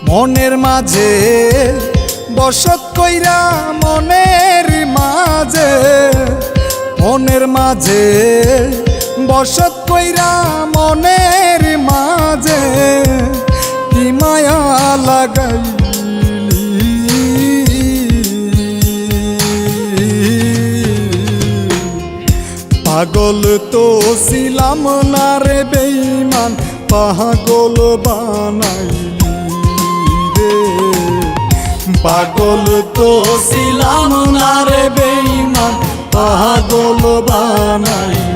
মনের মাঝে বসত কইরা মনের মাঝে, মনের মাঝে বসত কইরা মনের মাঝে কি মায়া লাগাইলি। পাগল তো ছিলাম না রে বেঈমান, পাগল বানাইলি রে। পাগল তো ছিলাম না রে বেঈমান, পাগল বানাইলি।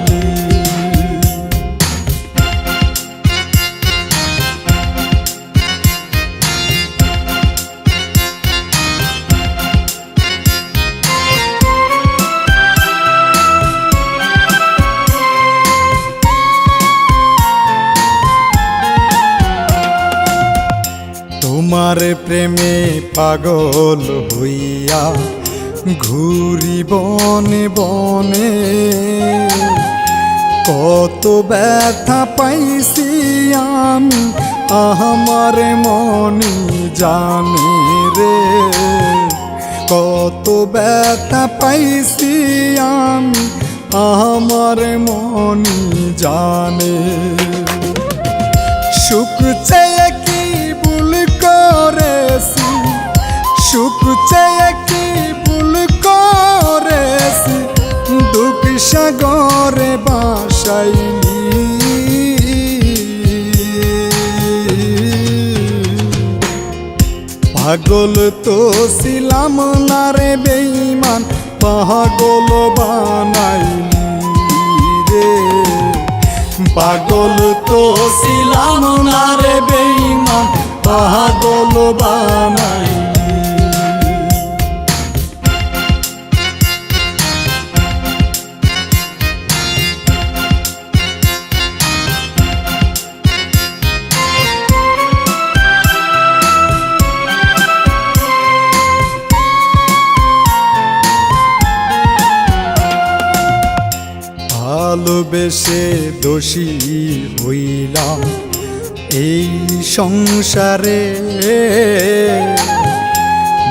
তোমার প্রেমে পাগল হইয়া ঘুরি বনে বনে, কত ব্যথা পাইছি আমি আমার মনি জানে রে। কত ব্যথা পাইছি আমি আমার মনি জানে। সুখ চেয়ে কি ভুল করেছি, সুখ চেয়ে কি ভুল করেছি, দুঃখ সাগরে বাসাইলি। পাগল তো ছিলাম না রে বেঈমান, পাগল বানাইলি রে। পাগল তো ছিলাম না রে বেঈমান, পাগল বানাইলি। ভালোবেসে দোষী হইলাম এই সংসারে,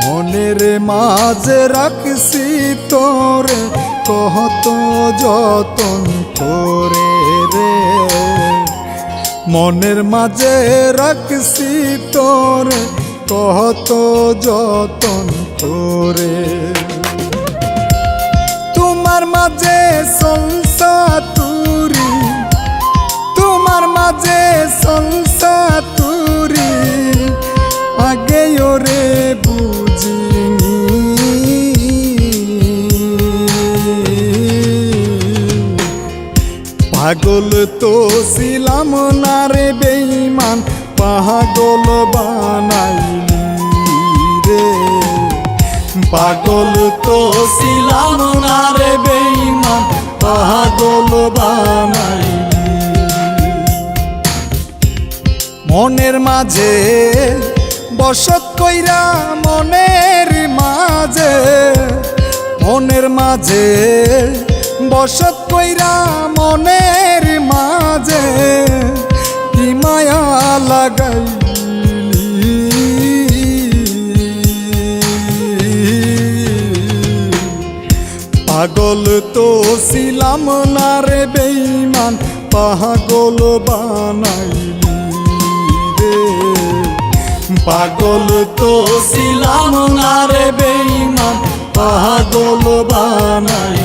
মনের মাঝে রাখছি তোরে কত যতন করে রে। মনের মাঝে রাখছি তোরে কত যতন করে। তোমার মাঝে সংসার তুরি, তোমার মাঝে সংসার তুরি, আগে ওরে বুঝিনি। পাগল তো ছিলাম না রে বেঈমান, পাগল বানাইলি রে। পাগল তো ছিলাম না রে বেঈমান, পাগল বানাইলি। মনের মাঝে বসত কইরা মনের মাঝে, মনের মাঝে বসত কইরা মনের মাঝে কি মায়া লাগাইলি। পাগল তো ছিলাম না রে বেঈমান, পাগল বানাইলি রে। পাগল তো ছিলাম না রে বেঈমান, পাগল বানাইলি।